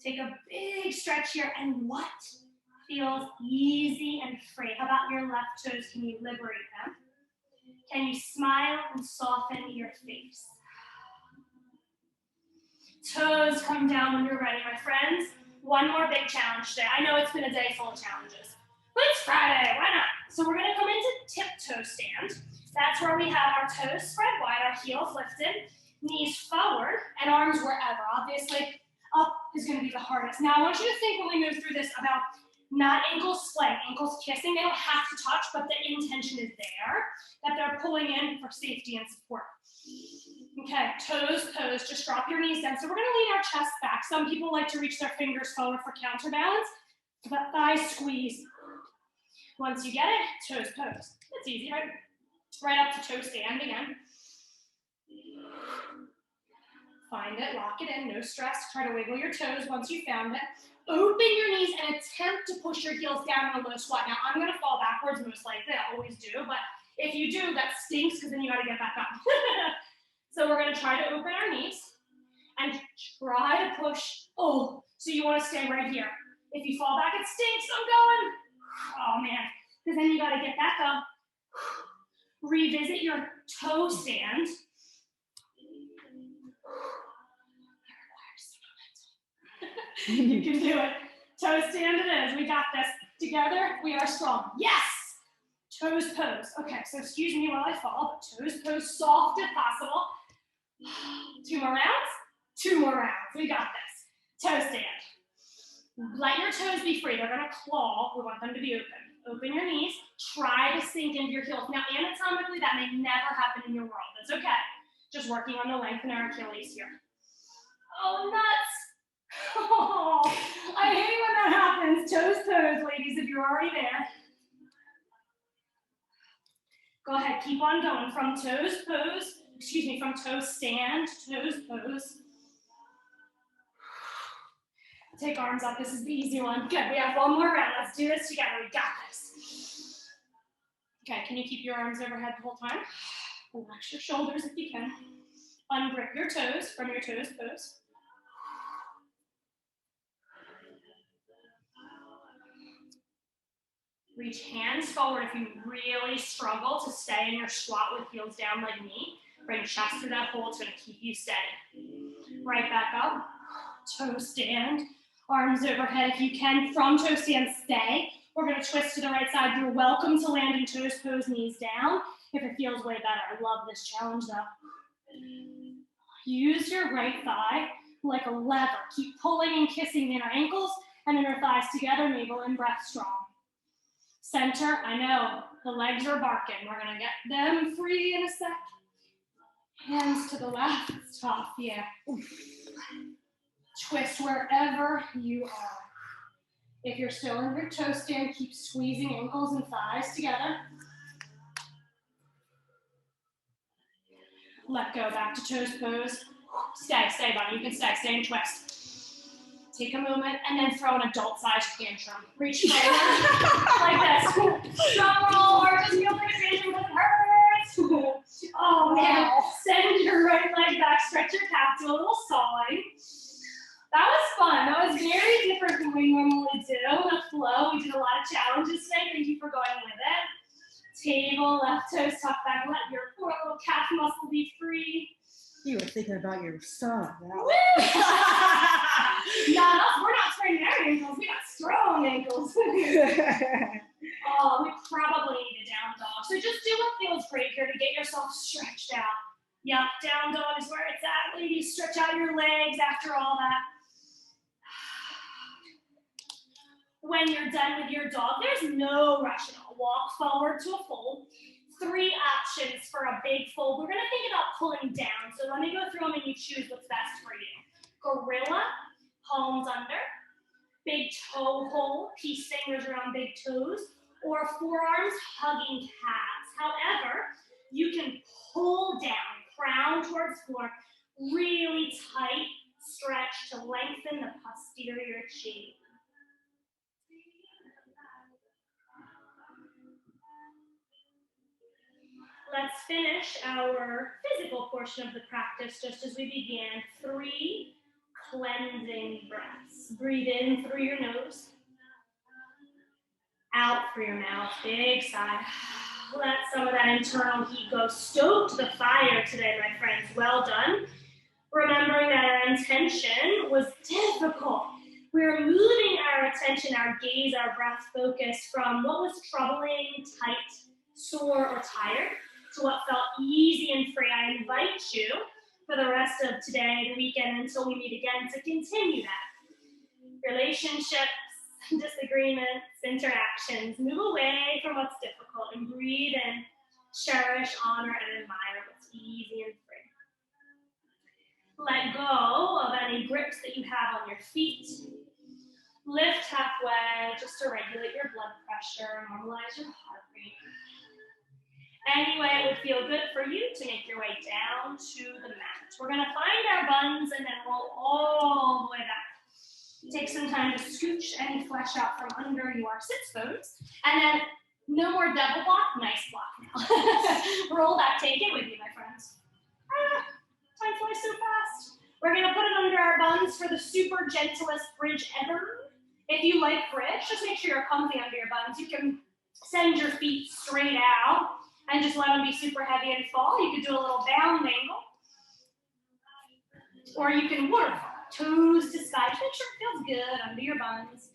Take a big stretch here, and what feels easy and free? How about your left toes? Can you liberate them? Can you smile and soften your face? Toes come down when you're ready, my friends. One more big challenge today. I know it's been a day full of challenges, but it's Friday, why not? So we're gonna come into tiptoe stand. That's where we have our toes spread wide, our heels lifted, knees forward, and arms wherever. Obviously, up is gonna be the hardest. Now I want you to think when we move through this about not ankles splaying, ankles kissing. They don't have to touch, but the intention is there, that they're pulling in for safety and support. Okay, toes, pose, just drop your knees down. So we're gonna lean our chest back. Some people like to reach their fingers forward for counterbalance. Thighs squeeze. Once you get it, toes, pose. That's easy, right? Right up to toe stand again. Find it, lock it in, no stress. Try to wiggle your toes once you found it. Open your knees and attempt to push your heels down in a low squat. Now, I'm gonna fall backwards most likely, I always do, but if you do, that stinks because then you gotta get back up. So we're gonna try to open our knees and try to push. Oh, so you wanna stay right here. If you fall back, it stinks, I'm going. Oh man, because then you gotta get back up. Revisit your toe stand. You can do it. Toe stand it is. We got this. Together, we are strong. Yes! Toes pose. Okay, so excuse me while I fall, but toes pose soft if possible. 2 more rounds. 2 more rounds. We got this. Toe stand. Let your toes be free. They're going to claw. We want them to be open. Open your knees. Try to sink into your heels. Now, anatomically, that may never happen in your world. That's okay. Just working on the length in our Achilles here. Oh, nuts. Oh, I hate when that happens. Toes pose, ladies, if you're already there. Go ahead, keep on going. From toes pose, from toes stand, toes pose. Take arms up, this is the easy one. Good, we have one more round. Let's do this together, we got this. Okay, can you keep your arms overhead the whole time? Relax your shoulders if you can. Ungrip your toes from your toes pose. Reach hands forward if you really struggle to stay in your squat with heels down like me. Bring chest through that hole, it's gonna keep you steady. Right back up, toe stand, arms overhead if you can. From toe stand, stay. We're gonna twist to the right side. You're welcome to land in toes pose, knees down, if it feels way better. I love this challenge though. Use your right thigh like a lever. Keep pulling and kissing the inner ankles and inner thighs together, navel in breath strong. Center, I know, the legs are barking. We're gonna get them free in a sec. Hands to the left, tough, yeah. Twist wherever you are. If you're still in your toe stand, keep squeezing ankles and thighs together. Let go, back to toes pose. Stay, buddy, you can stay and twist. Take a moment and then throw an adult-sized tantrum. Reach forward like this. Drum roll, or just feel like it hurts. Oh man, send your right leg back, stretch your calf, do a little sawing. That was fun. That was very different than we normally do. The flow, we did a lot of challenges today. Thank you for going with it. Table, left toes tucked back, let your poor little calf muscle be free. You were thinking about your son. Not us, we're not training our ankles, we got strong ankles. Oh, we probably need a down dog. So just do what feels great here to get yourself stretched out. Yep, down dog is where it's at. Ladies, stretch out your legs after all that. When you're done with your dog, there's no rush at all. Walk forward to a fold. 3 options for a big fold. We're gonna think about pulling down. So let me go through them and you choose what's best for you. Gorilla, palms under, big toe hold, peace fingers around big toes, or forearms hugging calves. However, you can pull down, crown towards floor, really tight stretch to lengthen the posterior chain. Let's finish our physical portion of the practice just as we began. 3 cleansing breaths. Breathe in through your nose, out through your mouth, big sigh. Let some of that internal heat go. Stoked the fire today, my friends. Well done. Remembering that our intention was difficult. We were moving our attention, our gaze, our breath focus from what was troubling, tight, sore, or tired to what felt easy and free. I invite you for the rest of today, the weekend, until we meet again to continue that. Relationships, disagreements, interactions, move away from what's difficult and breathe and cherish, honor, and admire what's easy and free. Let go of any grips that you have on your feet. Lift halfway just to regulate your blood pressure, normalize your heart rate. Any way it would feel good for you to make your way down to the mat. We're going to find our buns and then roll all the way back. Take some time to scooch any flesh out from under your sits bones. And then no more double block, nice block now. Roll that, take it with you, my friends. Time flies so fast. We're going to put it under our buns for the super gentlest bridge ever. If you like bridge, just make sure you're comfy under your buns. You can send your feet straight out and just let them be super heavy and fall. You could do a little bound angle. Or you can waterfall, toes to sky. Just make sure it feels good under your buns.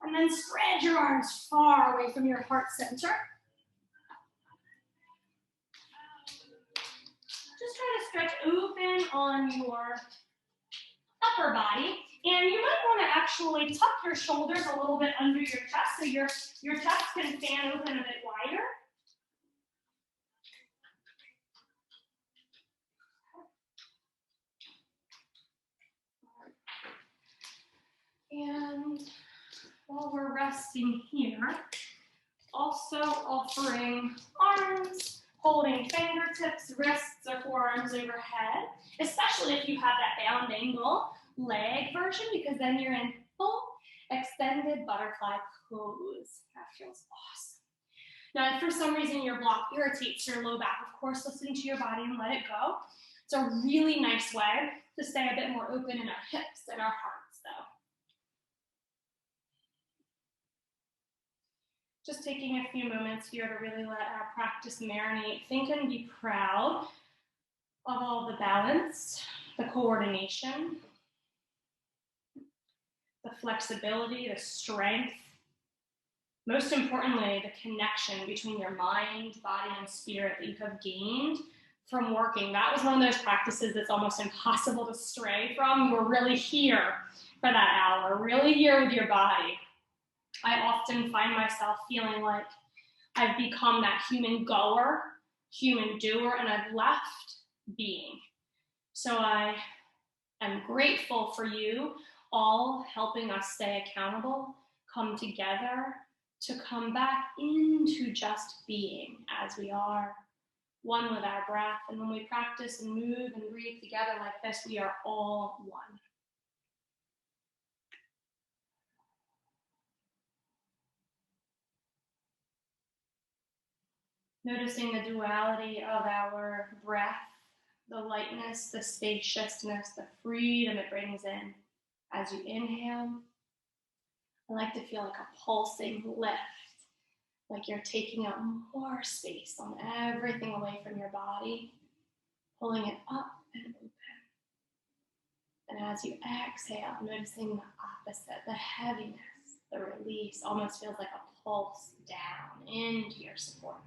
And then spread your arms far away from your heart center. Just try to stretch open on your upper body. And you might want to actually tuck your shoulders a little bit under your chest so your chest can fan open a bit wider. And while we're resting here, also offering arms, holding fingertips, wrists, or forearms overhead, especially if you have that bound angle leg version, because then you're in full extended butterfly pose. That feels awesome. Now, if for some reason your block irritates your low back, of course, listen to your body and let it go. It's a really nice way to stay a bit more open in our hips and our hearts, though. Just taking a few moments here to really let our practice marinate. Think and be proud of all the balance, the coordination, the flexibility, the strength, most importantly, the connection between your mind, body, and spirit that you have gained from working. That was one of those practices that's almost impossible to stray from. We're really here for that hour, really here with your body. I often find myself feeling like I've become that human goer, human doer, and I've left being. So I am grateful for you all helping us stay accountable, come together to come back into just being as we are, one with our breath. And when we practice and move and breathe together like this, we are all one. Noticing the duality of our breath, the lightness, the spaciousness, the freedom it brings in. As you inhale, I like to feel like a pulsing lift, like you're taking up more space on everything away from your body, pulling it up and open. And as you exhale, noticing the opposite, the heaviness, the release, almost feels like a pulse down into your supports.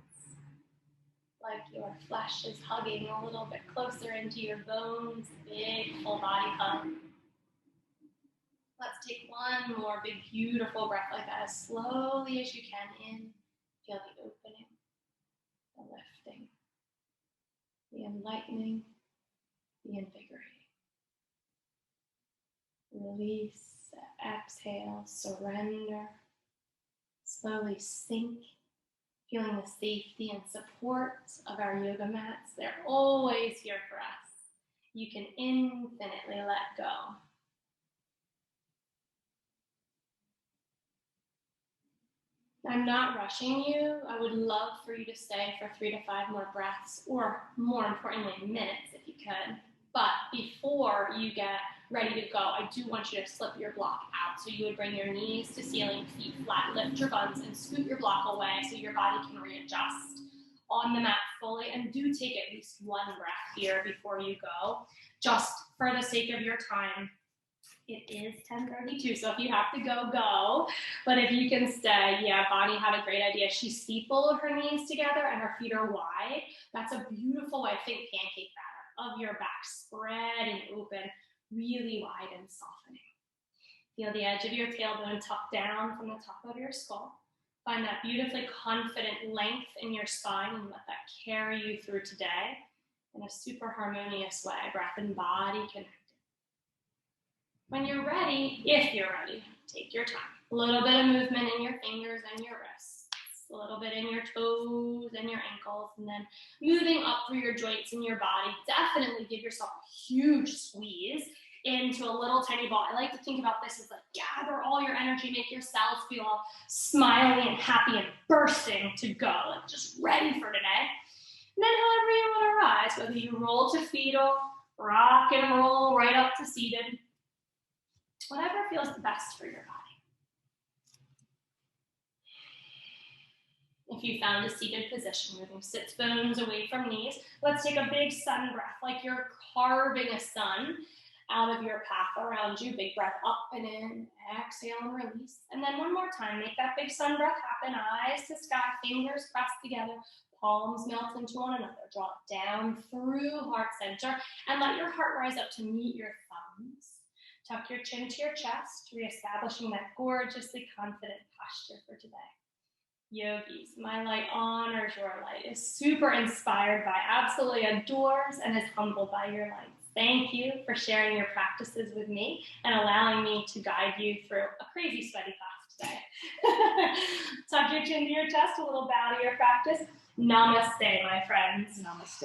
Like your flesh is hugging a little bit closer into your bones, big full body hug. Let's take one more big, beautiful breath like that as slowly as you can. In, feel the opening, the lifting, the enlightening, the invigorating. Release, exhale, surrender. Slowly sink, feeling the safety and support of our yoga mats. They're always here for us. You can infinitely let go. I'm not rushing you. I would love for you to stay for 3 to 5 more breaths, or more importantly, minutes if you could. But before you get ready to go, I do want you to slip your block out. So you would bring your knees to ceiling, feet flat, lift your buns, and scoot your block away so your body can readjust on the mat fully. And do take at least one breath here before you go, just for the sake of your time. It is 10:32, so if you have to go, go. But if you can stay, yeah, Bonnie had a great idea. She steepled her knees together and her feet are wide. That's a beautiful way, think pancake batter, of your back spreading open, really wide and softening. Feel the edge of your tailbone tuck down from the top of your skull. Find that beautifully confident length in your spine and let that carry you through today in a super harmonious way, breath and body connected. When you're ready, if you're ready, take your time. A little bit of movement in your fingers and your wrists, a little bit in your toes and your ankles, and then moving up through your joints and your body. Definitely give yourself a huge squeeze into a little tiny ball. I like to think about this as like gather all your energy, make your cells feel all smiley and happy and bursting to go, like just ready for today. And then however you want to rise, whether you roll to fetal, rock and roll right up to seated, whatever feels the best for your body. If you found a seated position, moving sits bones away from knees, let's take a big sun breath, like you're carving a sun out of your path around you. Big breath up and in, exhale and release. And then one more time, make that big sun breath happen. Eyes to sky, fingers pressed together, palms melt into one another. Draw it down through heart center and let your heart rise up to meet your thumbs. Tuck your chin to your chest, reestablishing that gorgeously confident posture for today. Yogis, my light honors your light, is super inspired by, absolutely adores, and is humbled by your light. Thank you for sharing your practices with me and allowing me to guide you through a crazy sweaty class today. Tuck your chin to your chest, a little bow to your practice. Namaste, my friends. Namaste.